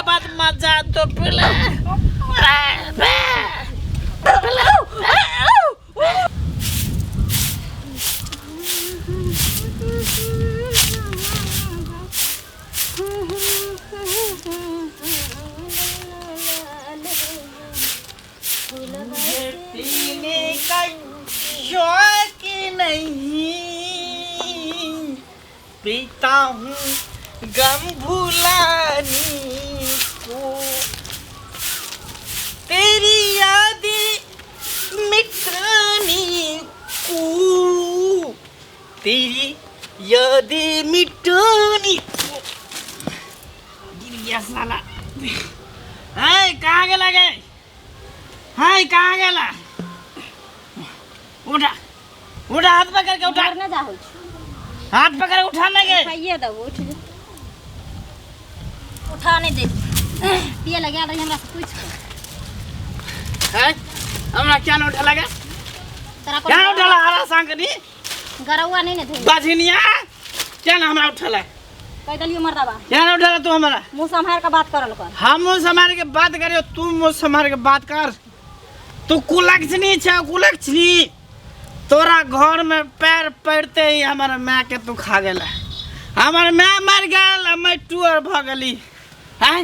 बाद मजा तो पिला पीने का शौक नहीं पीता हूँ गम भुलाने को तेरी यादें मिटाने को तेरी यादें मिटाने को गिर गया साला हाय कहाँ गया गए हाय कहाँ गया उठा उठा हाथ पकड़ के उठा ना जा हाथ पकड़ उठाने के खाइए दो उठाने दे पिए लगे रही हमरा से पूछ है हमरा क्या न उठा लगा तेरा क्या न उठाला हरा सांकनी गरौआ नहीं ने धोई बाझनिया क्या न हमरा उठाला कह दलियो मर्दाबा क्या न उठाला तू हमरा मुंह संभाल के बात करल कर हम मुंह संभाल के बात करियो तू मुंह संभाल के बात कर तू कुलक्षणी छ कुलक्षणी तोरा घर में पैर पड़ते ही हमारे माँ के तू खा गेला हमारे माँ मर गल मैं टूर भ गली हैं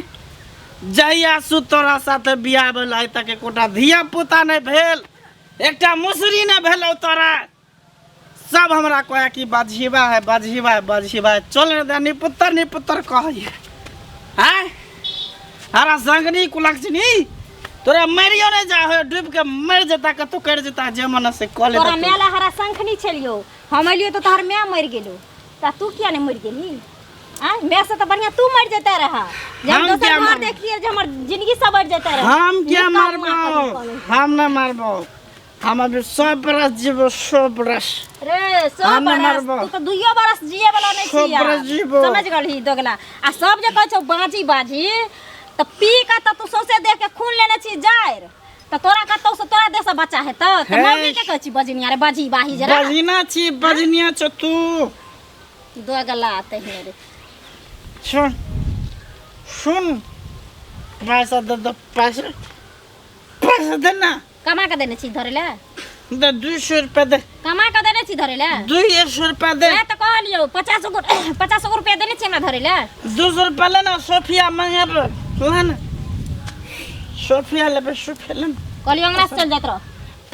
जहिया सु तोरा साथे बियाह भेल आइ तक एकोटा धिया पुता नहीं भेल एकटा मुसरी नहीं भेल तोरा सब हमरा कहे कि बाझीबा है बाझीबा है बाझीबा है चल दे निपुत्र कहिए हैं हरा संगनी कुलक्षणी तोरा मरियो नहीं जा हो डूब के मर जता के तू कर जता जे मन से कॉलेज तोरा मेला हरा संखनी छलियो हम अलियो तो तोहर मैं मर गेलो ता तू क्या नहीं मर गेली आ मैं से तो बढ़िया तू मर जता रहा जब दोसर घर देखिए जे हमर जिंदगी सबर जता रहा हम क्या मारबो हम ना मारबो हम अभी 100 बरस जीवो 100 बरस रे 100 बरस तू तो 2 बरस जिए वाला नहीं छिया समझ गलही दोगला आ सब जे कहै छौ बाजी बाजी तो पी का तो तू सौसे देख के खून लेने छी जायर तो तोरा कतौ से तोरा देश बच्चा है तो मम्मी के कहै छी बजनिया रे बाजी बाही जरा बजनिया छी बजनिया छ तू दो गला आते हैं रे सुन सुन पैसा दे पैसा देना कमा के देने छी धरे ले दे 200 रुपया दे कमा के देने छी धरे ले 200 रुपया दे मैं तो कहलियो 50 रुपया देने छी हमरा धरे ले 200 रुपया लेना सोफिया मांगे लेना सोफिया ले सोफिया लेना कहलियो अंगना से चल जात रहो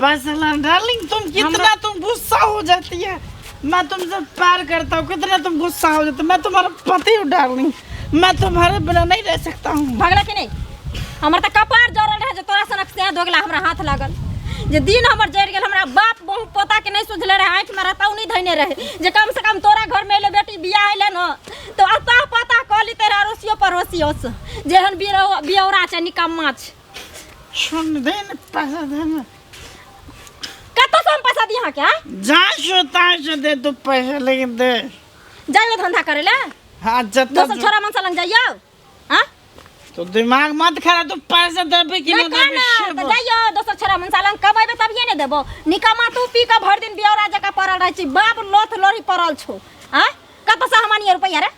पैसा ला डार्लिंग तुम कितना तुम गुस्सा हो जाती है मैं तुमसे प्यार करता हूँ कितना तुम गुस्सा हो जाते मैं तुम्हारा पति हूँ डार्लिंग मैं तुम्हारे बिना नहीं रह सकता हूँ भगला कि नहीं हमर त कपार जरल रहे जो तोरा सनक से दोगला हमरा हाथ लागल जे दिन हमर जर गेल हमरा बाप बहु पोता के नहीं सुझले रहे आंख में रहता नहीं धइने रहे जे कम से कम तोरा घर में ले बेटी बियाह आइले न तो अता पता कहली तेरा रोसियो पड़ोसियो से जेहन बियौरा छ निकम्मा छ सुन दे न पैसा दे न कत से हम पैसा दिया क्या जा सोता से दे तू पैसा लेकिन दे जाइयो धंधा करे ले हां जत दोसर छोरा मन से लंग जाइयो हां तो दिमाग मत खरा तू पैसा देबे कि नहीं देबे तो जाइयो दोसर छोरा मन से लंग कबैबे तब ये नहीं देबो निकम्मा तू पी का भर दिन बियौरा जका पड़ल रह छी बाप लोथ लोरी पड़ल छो हां कत से हमानी रुपया रे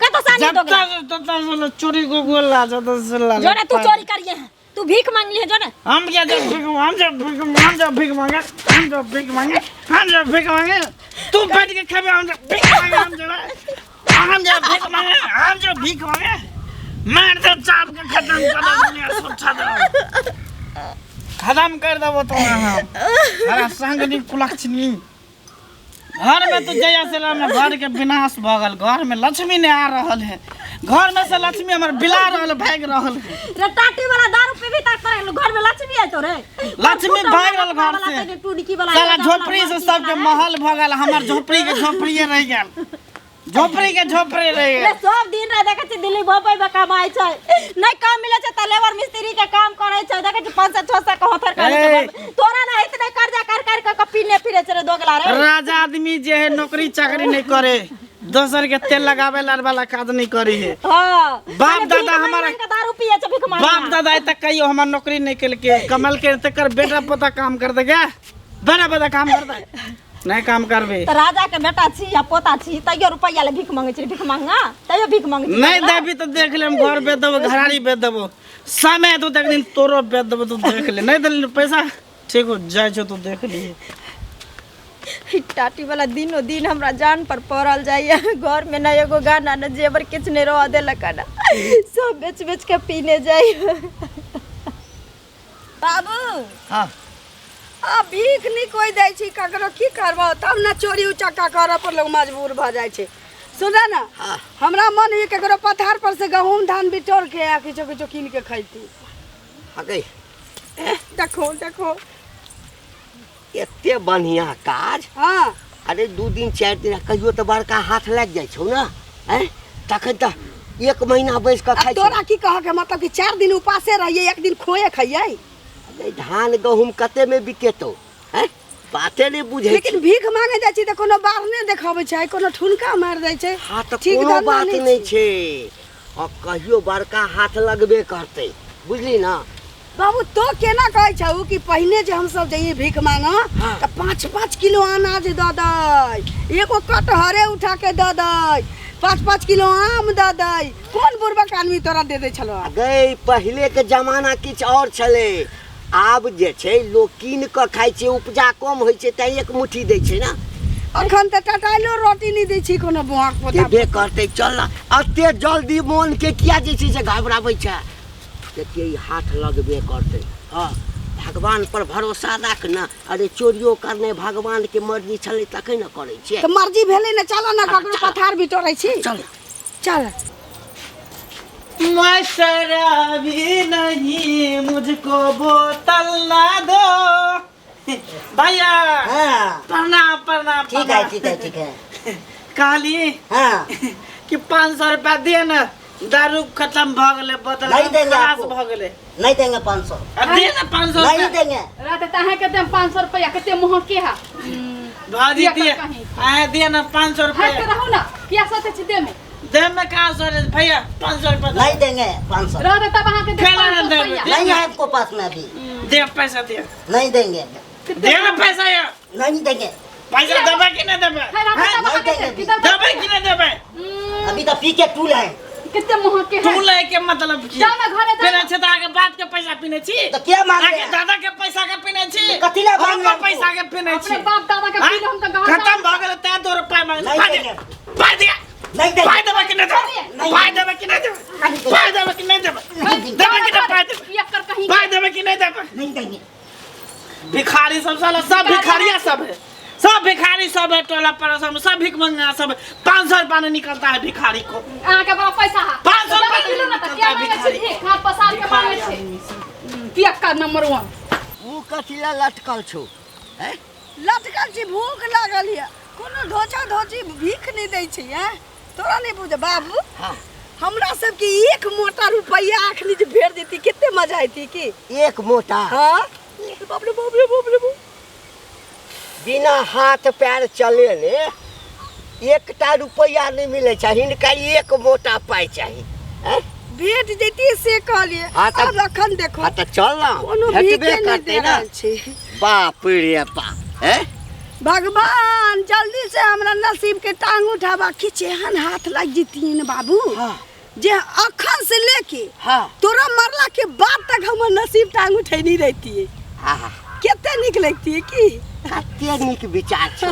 कत से नहीं दोगे जब चोरी को बोला जब सला जो ना तू चोरी करिए तू भीख मांग लिए जो ना हम क्या जब भीख मांगे तू बैठ के खाबे हम जब भीख मांगे मार दे चाप के खत्म कर दुनिया सोचा दो खत्म कर दो तो हरा संगनी कुलक्षणी घर में तो जया से में घर के विनाश भ गल घर में लक्ष्मी ने आ रहल है घर में से लक्ष्मी हमर बिला रहल भाग रहल है रे टाटी वाला दारू पीबी तक कर घर में लक्ष्मी है तो रे लक्ष्मी भाग रहल घर से साला झोपड़ी से सब के महल भ गल हमर झोपड़ी के झोपड़ीए रह गेल झोपड़ी के झोपड़ी रह गेल सब दिन रे देखे छी दिल्ली बम्बई में कमाई छै नहीं काम मिले छै त लेबर मिस्त्री के काम करे छै देखे छी 500 600 के होथर करे तोरा ना इतने कर्जा कर के पीने फिरे छै रे दोगला रे राजा आदमी जे है नौकरी चाकरी नहीं करे दोसर के तेल लगावे वाला काज नहीं करी है हां बाप दादा हमारा दारू पिए छै भिख मांग बाप दादा तक कहियो हमर नौकरी नहीं केल के कमल के तकर बेटा पोता काम कर देगा बड़ा बड़ा काम कर दे नहीं काम करबे तो राजा के बेटा छी या पोता छी तैयो रुपया ले भीख मांगे छी भीख मांगा तैयो भीख मांगे छी नहीं देबी तो देख ले हम घर बेच देबो घराड़ी बेच देबो समय तो एक दिन तोरो बेच देबो तो देख ले नहीं दे पैसा ठीक हो जाए छो तो देख ली टाटी वाला दिनों दिन हमरा जान पर पड़ल जाइए घर में ना एगो गाना ना जेवर किछ नहीं रह देलक ना सब बेच बेच के पीने जाइए बाबू हाँ आ भीख नहीं कोई दै छी ककरो की करबो तब ना चोरी उचक्का करऽ पर लोग मजबूर भ जाय छै सुना ना हमरा मन है ककरो पथार पर से गहूम धान बिटोर के आ किछो किछो कीन के खैती हगे देखो देखो एते बढ़िया काज हाँ अरे 2 दिन 4 दिन कहियो तो बड़का हाथ लग जाय छौ ना हैं तखन त 1 महीना बैस के खाइ तोरा की कह के मतलब कि 4 दिन उपासे रहिए 1 दिन खोए खाइए अरे धान गहूम कते में बिकेतो हैं बाते नहीं बुझे लेकिन भीख मांगे जाय छी त कोनो बार नहीं देखाबै छै कोनो ठुनका मार दै छै हां त ठीक कोनो धंधा बात नहीं नहीं छे और कहियो बड़का हाथ लगबे करते बुझली ना बाबू तो केना कहै छौ कि पहिने जे हम सब जइए भीख मांगा त 5-5 किलो अनाज द दै एगो कटहरे उठा के द दै 5-5 किलो आम द दै कोन बुरबक आदमी तोरा दे दै छलो गई पहले के जमाना किछ और छले आब जे छै लोग कीन के खाइ छै उपजा कम होय छै त एक मुट्ठी दै छै ना अखन त टटाइलो रोटी नहीं दै छी कोनो बुआक पोता देबे करते चल अते जल्दी मन के किया जे छै से घबराबै छै देखिए हाथ लगबे करते हाँ भगवान पर भरोसा राख ना अरे चोरियो करने भगवान के मर्जी छले तखे न करे छे त मर्जी भेलै न चल न ककरो पथार बिटोरै छी चल चल मैं शराबी नहीं मुझको बोतल ना दो भैया हाँ प्रणाम प्रणाम ठीक है ठीक है ठीक है कहली हाँ कि 500 रुपया दे न दारू खत्म भ गेले बोतल नहीं देंगे खलास आपको। भ गेले नहीं देंगे 500 अब दे न 500 नहीं रुपया देंगे रात ताहे के देम 500 रुपया कते मोह के हा भाजी दिया दिए कर कहीं। आए दिए न 500 हट के रुपया रहू ना किया सोचे छी दे में दे में कहाँ सो भैया 500 रुपया दे। नहीं देंगे 500 रात तब अहाँ के दे खेला ना 500 दे। रुपया नहीं है आपको पास में अभी दे पैसा दे नहीं देंगे दे न पैसा ये नहीं देंगे पैसा देबे कि नहीं देबे है रात तब अहाँ के नहीं दे देबे कि नहीं देबे अभी तो पी के टूल है कते मोह के तू है ले के मतलब की जाओ ना घरे फिर जाओ अच्छे तो आगे बात के पैसा पीने छी तो क्या मांग आगे रहे हैं? दादा के पैसा के पीने छी कथी ला मांग हमको रहे हैं पैसा के पीने छी अपने बाप दादा के पीले हम तो गाँव खत्म भ गेल ते 2 रुपया मांग नहीं पाई देंगे। दिया नहीं देंगे पाई देबे कि नहीं देबे पाई देबे कि नहीं देबे पाई देबे कि नहीं देबे देबे कि नहीं पाई देबे पिया कर कहीं पाई देबे कि नहीं देबे नहीं देंगे भिखारी सब साला सब भिखारिया सब है सब भिखारी सब है टोला पड़ोस में सब भिख मंगा सब 500 रुपया नहीं निकलता है भिखारी को अहाँ के बाप पैसा हा 500 रुपया किलो ना निकलता क्या है मांगे छी भिखारी हां पसार के मांगे छी पिया का नंबर 1 मुंह कथिला लटकल छौ हैं लटकल छी भूख लागल है कोनो ढोचा ढोची भीख नहीं दै छी हैं तोरा नहीं बुझ बाबू हाँ हमरा सब के 1 मोटा रुपया आखनी जे भेट देती कितने मजा आती की एक मोटा हां बाप रे बाप रे बाप रे बाप। बिना हाथ पैर चले ने 1टा रुपया नहीं मिले छै हिनका 1 मोटा पाई चाहिए हैं भेट जैती से कहलिए हाँ, तब- अब अखन देखो हाँ तो चल ना कोनो हेतबे भीखे नहीं करते दे ना रहल छी बाप रे बाप हैं भगवान जल्दी से हमरा नसीब के टांग उठावा किछ एहन हाथ लग जतिन बाबू हाँ जे अखन से लेके हाँ तोरा मरला के बाद तक हमर नसीब टांग उठैनी रहती हाँ हाँ केते निक लगती है की कते नीक विचार छै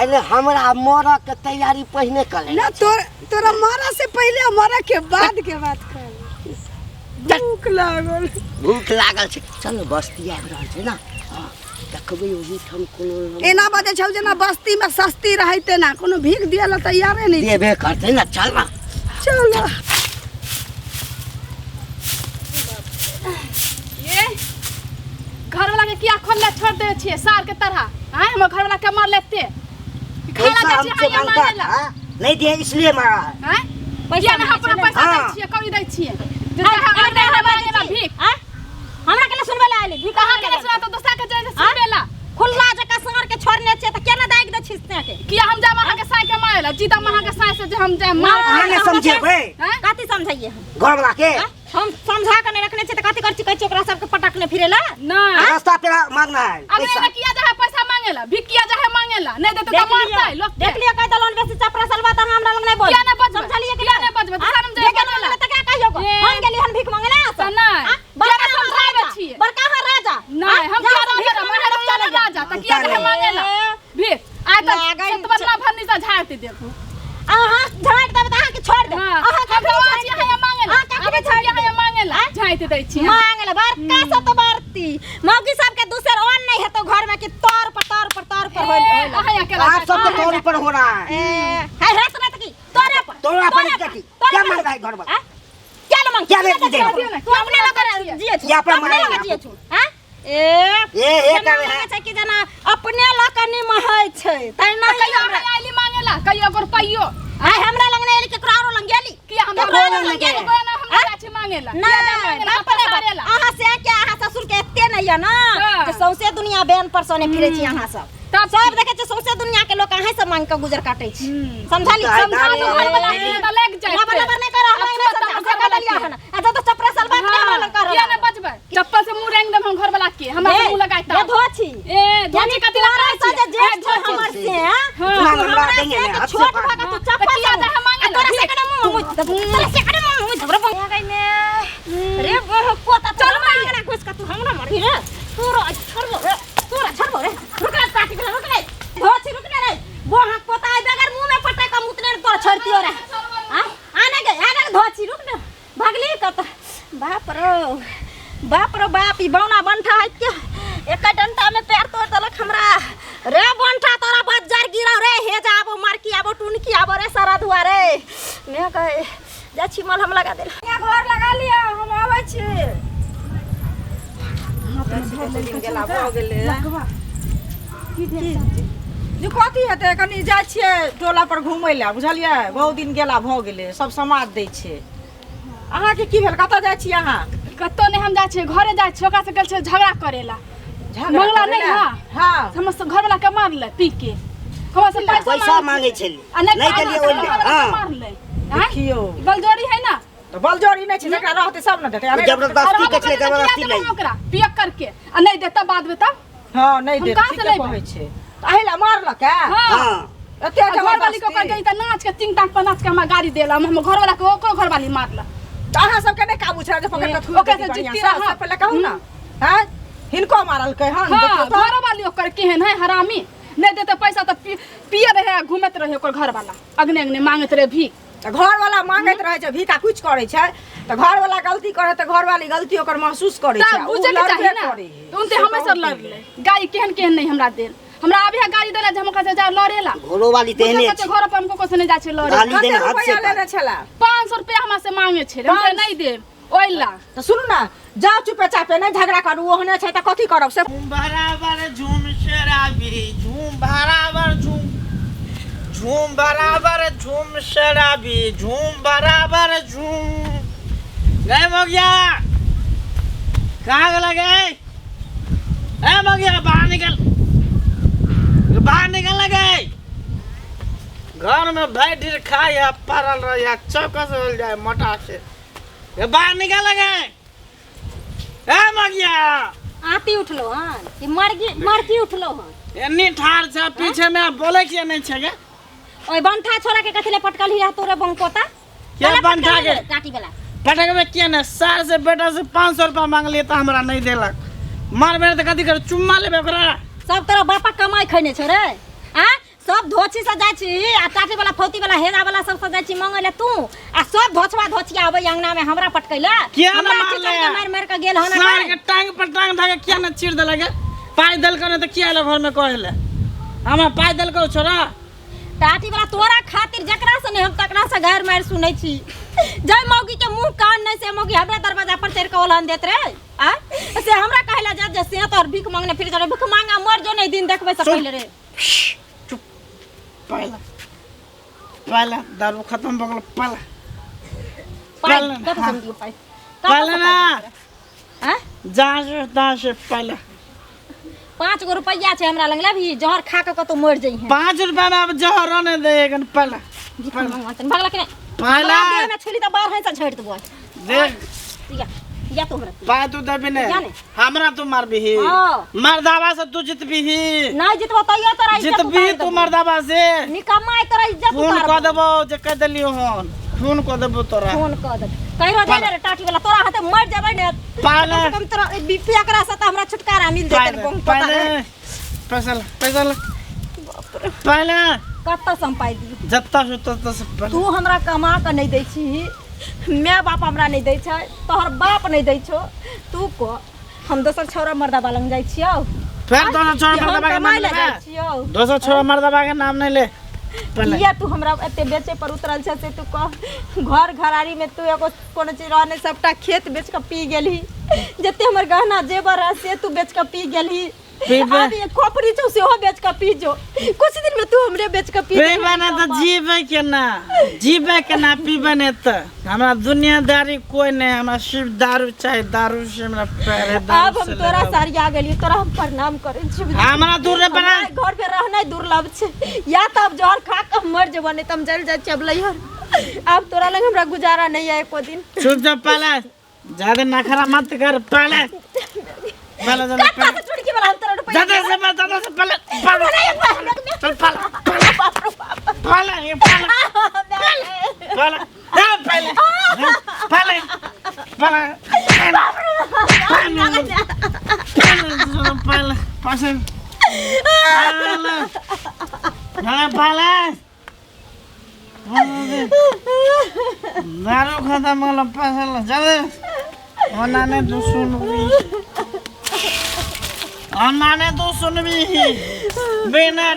अरे हमरा मरऽ के तैयारी पहिने कर ले ना तोरा मरा से पहले मरा के बाद के बात कर भूख लागल भूख लागल छै चल बस्ती आबि रहल छै ना हाँ देखबै ओही ठाम कोनो एना बाजे छौ जेना बस्ती में सस्ती रहते ना कोनो भीख दिया ला तैयारे नहीं देबे करते ना चल ना चलो ये घर वाला के किया खोल छोड़ दे छिए सार के तरह हैं हम घर वाला के मार लेते खाना पैसा दे हमसे छिए मांगता मांगे ला हाँ? नहीं दिए इसलिए मारा है हैं पैसा पैसा ना अपना मांगे पैसा हाँ। दे छिए कौड़ी दे छिए भीख हमरा के सुनबे ला आइले भीख कहां के सुना तो दूसरा के जाय सुनेला खुल्ला जका संगर के छोड़ने छे त केना दाग दे छिसने के किया हम जा महा के साई के मारेला जीता महा के साई से जे हम जाय मार अहाँ ने समझेबै हैं काती समझाइए हम घर वाला के हम समझा के नहीं रखने छे त कथि कर छी कहै छी ओकरा सबके पटकने फिरेला नहीं रास्ता पे मांगना है अबे पैसा ना किया जाए पैसा मांगेला भी किया जाए मांगेला नहीं देते तो मारता है लोग देख लियो कह दलन बेसी चपरा सलवा त हमरा लग नहीं बोल क्या ना बच समझलिए कि क्या ना बच शर्म जाए देख न त क्या कहियो हम गेली हन भीख मांगले तो नहीं बड़का क्या समझावे छिए बड़का हा राजा नहीं हम क्या राजा महेर चले राजा त किया जाए मांगेला भी आय त सतबरना भरनी से झाड़ते देखो अहाँ झाड़ देब त अहाँ के छोड़ दे हां अहाँ हम रोज यहाँ मांगेला अहाँ के छोड़ यहाँ मांगेला झाड़ते दै छी मांगले बड़का से तो बरती मौगी सब के दूसर ओन नहीं है तो घर में कि तौर पर होइल अहाँ अकेला आप सब तो तौर पर हो रहा है है रस न त की तोरे पर तोरा पर क्या मांग रहा है घर वाला क्या न मांग क्या बेच दे तू अपने लग जिए छु ये अपना अपने मांग लग जिए छु हां ए कर है छै कि जना अपने लकनी महै छै तै नहीं कहियो हमरा आइली मांगेला कहियो ओकर पाइयो आय हमरा लग नहीं के ककरो लग गेली किया हमरा लग गेली कोई ना हमरा गाछ मांगेला नहीं मांगेला अहाँ से क्या अहाँ ससुर के एते नहीं है ना कि सौसे दुनिया बेन पर सोने फिरे छी अहाँ सब तब सब देखे छै सौसे दुनिया के लोग अहाँ से मांग के गुजर काटे छी समझली समझा तो घर वाला के लग जाए बराबर नहीं कर हमरा नहीं समझा कर लिया है ना अच्छा तो चपरा सलवा के हमरा लग कर किया ना बचबे चप्पल से मुंह रेंग दम हम घर वाला के हमरा से मुंह लगाइता ये धोछी ए धोनी कति लगा से जेठ छै हमर से हमरा देंगे ना हाथ से छोट भागा तू चप्पल किया जा हम मांगे तोरा से कने मुंह तोरा से कने मुंह धबरा बन गई ने रे पोता चल मांगना घुस का तू हमरा मार रे तोरा छोड़ रे रुक रे काटी के रुक रे धोछी रुक रे वो हाथ पोता है बगैर मुंह में पटे का मुतने तो छोड़ती हो रे हां आने धोछी रुक रे भागली कत बाप रो बाप ई बौना बंठा है क्या एक डंडा में पैर तोड़ देलक हमरा रे बंठा तोरा बाजार गिरा रे हे जाबो मार की आबो टुनकी आबो रे सारा दुआ रे मैं कहे जा छी मल हम लगा दे घर लगा लिया हम आबै छी गेला भ गेले जे कथी हेतै कनी जाइ छियै टोला पर घुमै लए बुझलियै बहुत दिन गेला भ गेलै सब समाज दै छै अहाँके की भेल कतऽ जाइ छी अहाँ कत्तो नहीं हम जाय छे घरे जाय छे ओकरा से गेल छे झगड़ा करेला मंगला नहीं हां हम सब घर वाला के मारले पी के हमरा से पैसा मांगे छे नहीं के लिए ओले हां मारले देखियो बलजोरी है ना तो बलजोरी नहीं छै जकरा रहते सब न देतै जबरदस्ती के छे जबरदस्ती ले ओकरा पिया करके आ नहीं देता बाद में तब हां नहीं हम दे कहाँ ठीक से लेबै? कहै छै अहिला मारलक हां एते घर वाली को कर गई त नाच के टिंग टांग पर नाच के हमरा गाड़ी देला हम घर वाला के ओकरो घर वाली मारला तो अहाँ सबके नहीं काबू छै जे पकड़ के थू ओकरा से जित्ती रहा पहले कहू ना हैं हिनको मारल के हन हां घर वाली ओकर केहन है हरामी नहीं देते पैसा तो पिए रहे घूमत रहे ओकर घर वाला अगने अगने मांगत रहे भीख घर वाला मांगैत रहे छै भीखा कुछ करे छै तो घर वाला गलती करे तो घर वाली गलती ओकर महसूस करे छै तब बुझे के चाहिए ना उनते हमेशा लड़ले गाड़ी केहन केहन नहीं हमरा देल हमरा अभी गाड़ी देला जे हम कहे जा लड़ेला घोड़ो वाली तेहने घर पर हमको कोसे नहीं जाय छै लड़े गाली देना हाथ से रुपया लेने छला 500 रुपया हमरा से मांगे छै हम नहीं देब ओइला तो सुनू ना जाओ चुपे चापे नहीं झगड़ा करू ओहने छै त कथी करब से बराबर झूम शराबी झूम बराबर झूम बराबर झूम शराबी झूम बराबर झूम गए मोगिया कहाँ लगे ए मोगिया बाहर निकल लगे घर में बैठ खाया परल रहा चौकस हो जाए मोटा से ये बाहर निकल लगे ए मोगिया आती उठलो हन कि मरकी उठलो हन एनी ठार से पीछे में बोले किया नहीं छे गे ओय बंठा छोरा के कथले पटकल हिया तोरे बंग पोता क्या बंठा के टाटी वाला पटक में किया ने सार से बेटा से 500 रुपया मांग लिए तो हमरा नहीं देलक मार मेरे तो कथी कर चुम्मा लेबे ओकरा सब तोरा बापा कमाई खैने छ रे आ सब धोची से जाय छी आ टाटी वाला फौती वाला हेरा वाला सब से जाय छी मांगे ले तू आ सब धोचवा धोचिया आबै अंगना में हमरा पटकैला किया ना हमरा मार ले मार मार के गेल हन सार के टांग पर टांग धागे किया ना चीर देलक पाई दल करे तो किया ले घर में कहले हमरा पाई दल को छोरा टाटी वाला तोरा खातिर जकरा से नहीं हम तकरा से घर मार सुनै छी जय मौगी के मुंह कान नहीं से मौगी हमरा दरवाजा पर चढ़ के ओलन देत रे आ से हमरा कहला जा जे से तोर भीख मांगने फिर करे भीख मांगा मर जो नहीं दिन देखबे से पहले रे चुप पहला दारू खत्म हो गेल पहला कत समझियो पाई पहला ना हां दास पहला 5 गो रुपया छै हमरा लंग लेबही जहर खा के कतो मर जइहे 5 रुपया में अब जहर ने देगन पहला भगला के पहला देह में छुली त बाहर है से झड़ देबो देख या तू हमरा पाए तू देबी ने जाने। हमरा तू मारबी ही हाँ। मर्दावा से तू जितबी ही नहीं जितबो तो ये तोरा इज्जत जितबी तू मर्दावा से निकम्मा है तोरा इज्जत फोन उतार कर देबो जे कह देलियो हन फोन कर देबो तोरा फोन कर दे कहि रो जाने रे टाटी वाला तोरा हाथे मर जाबै ने पाले कम से कम तोरा बीपी एकरा से त हमरा छुटकारा मिल जेतै बहु पता है पैसा पहले कत्ता संपाई दी जत्ता से तत्ता से पहले तू हमरा कमा के नहीं दै छी माय बाप हमरा नहीं दै छै तोहर बाप नहीं दै छो तू को हम दोसर छौरा मर्दाबा लंग जाइ छियौ फिर दोसर छोरा मर्दाबा के नाम ले छियौ दोसर छोरा मर्दाबा के नाम नहीं ले पहले ये तू हमरा एते बेचे पर उतरल छै से तू कह घर घरारी में तू एगो कोनो चीज रहने सबटा खेत बेच के पी गेली जते हमर गहना जेवर है से तू बेच के पी गेली अब ये खोपड़ी छौ से हो बेच के पी जो कुछ दिन में तू हमरे बेच के पी पीबे ना तो जीवे के ना पीबे ने तो हमरा दुनियादारी कोई नहीं हमरा सिर्फ दारू चाहिए दारू से हमरा पैर अब हम तोरा सारिया गेली तोरा हम प्रणाम करे छी हमरा दूर रे बना घर पे रहना दुर्लभ छै या त अब जहर खा के मर जेबो नहीं त हम जल जाय चबलै हर अब तोरा लग हमरा गुजारा नहीं है एको दिन चुप चाप पहले ज्यादा नखरा मत कर पहले कत्ता से चुड़की वाला हम तोरा रुपया ज्यादा से पहले चल पहले दारू खत्म होला पैसा ल ज्यादा ओनाने तू सुनबी ओनाने तू सुनबी बिना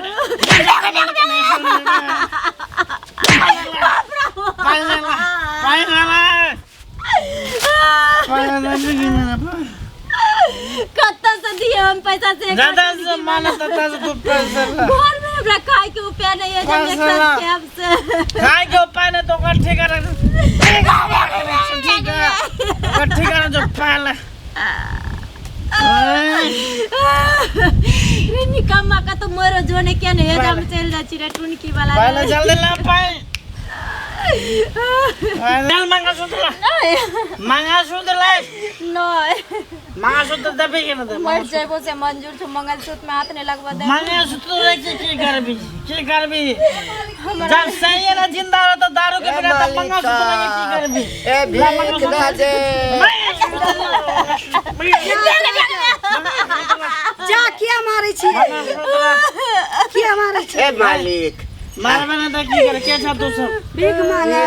कत्ता से दिए हम पैसा से ज्यादा से माना तता से तू पैसा ला घर में हमरा खाए के उपाय नहीं है जब एक साथ कैब से खाए के उपाय नहीं तो कर ठीक है ठीक है जो पहले रे निकम्मा का तो मोरो जोने क्या नहीं है हम चल जाची रे टुनकी वाला पहले जल्दी ला पाए चल मंगलसूत्र ले नहीं मंगलसूत्र दबे के ना दे मर जेबो से मंजूर छ मंगलसूत्र में हाथ नहीं लगवा दे मंगलसूत्र रे की करबी जब सही है ना जिंदा रहो तो दारू के बिना तो मंगलसूत्र रे की करबी ए भीख ना दे जा किया मारे छी किया मारे छी ए मालिक मारबे ना तो की करे के छ तू सब भीख मांगे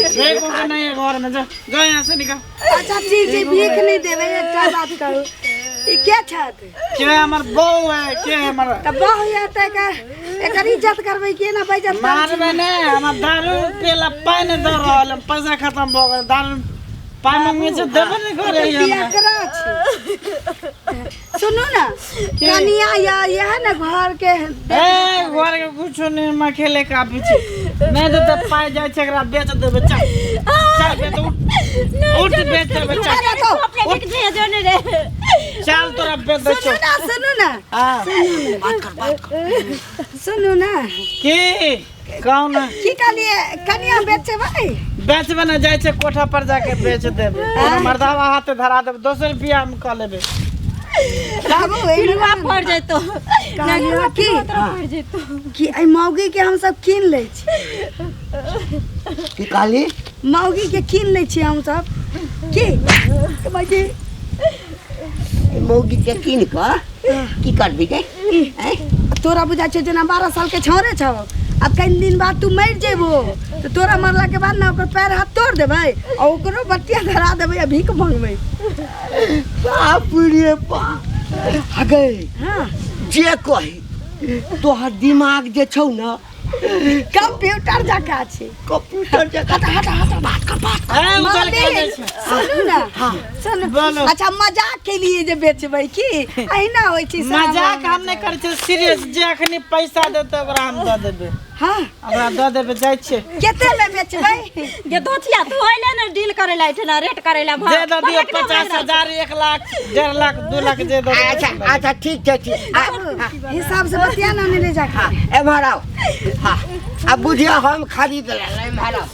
भीख को नहीं है घर में जा यहां से निकल अच्छा ठीक है भीख नहीं देवे एकटा बात करू ई के छत के हमर बहू है के हमर त बहु या त एकर इज्जत करबै के ना बेइज्जत मारबे ने हम दारू पेला पानी दे रहल पैसा खत्म भ गेल दारू पानी मांगे से देबे नहीं करे एकरा छी सुनो ना कनिया या यह ना घर के ए घर के कुछ नहीं मैं खेले का पीछे नहीं तो पाए जाए छकरा बेच दे बच्चा चल बे तो उठ बेच दे बच्चा अपने के जोने रे चल तोरा बेच दे सुनो ना हां बात कर सुनो ना की कौन की कहलिए कनिया बेचे भाई बेचबे ना जाए छे कोठा पर जाके बेच देबे मर्दावा हाथ धरा देबे 200 रुपया हम क लेबे बाबू पिलुआ पड़ जइतो कनिया की पड़ जइतो कि आई मौगी के हम सब कीन ले छी की काली मौगी के कीन ले छी हम सब की बाजी मौगी के कीन क की करबी के तोरा बुझा छै जना 12 साल के छोरे छौ अब कई दिन बाद तू मर जेबो तो तोरा मरला के बाद ना ओकर पैर हाथ तोड़ देबै और ओकरो बट्टिया धरा देबै आ भीख मांगबै बाप रे बाप हगे हां जे कही तोहर दिमाग जे छौ ना कंप्यूटर जका छै कंप्यूटर जका हट बात कर ए उगल के जाए छे सुनू ना हां सुन बोलो अच्छा मजाक के लिए जे बेचबै की अहिना होय छै मजाक हम नहीं करे छे सीरियस जे अखनी पैसा देते ओकरा हम द देबे हां ओकरा द देबे जाय छे केते में बेचबै ये दोथिया तू होइले ना डील करे ला इठना रेट करे ला दे द दियो 50,000 1 लाख 1.5 लाख 2 लाख दे दो अच्छा ठीक छै ठीक हिसाब से बतिया ना ले जाके ए माराओ हां अब बुझिया हम खरीद ले माराओ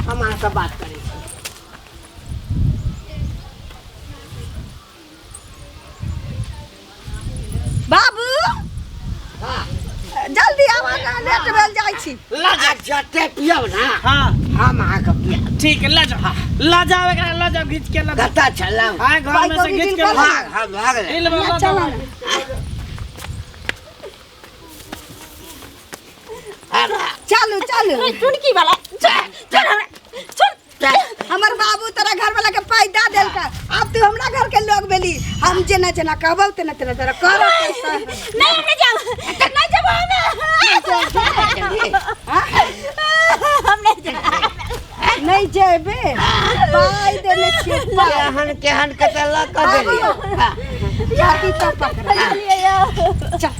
हम अहाँ से बात करै छी छी ला जा। जते पियब ना हाँ हम अहाँके पियब। ठीक है, ले जाओ एकरा, ले जाओ घीच के ले जाओ। कतऽ चलौ? हाँ घर में से घीच के ले जाओ। भाग भाग ले। दिल में ले चल जाओ। चलू चलू चुनकी वाला चल चल चल हमर बाबू तोरा घर वाला के पैदा देलका, अब तू हमरा घर के लोग भेली, हम जेना जेना कहबौ तेना तेना तेरा करब। नहीं जाओ हम नहीं जाओ नहीं जेबे पाई देने छियै केहन केहन कतऽ लऽ कऽ गेलियै? पाई तो पकड़ा चल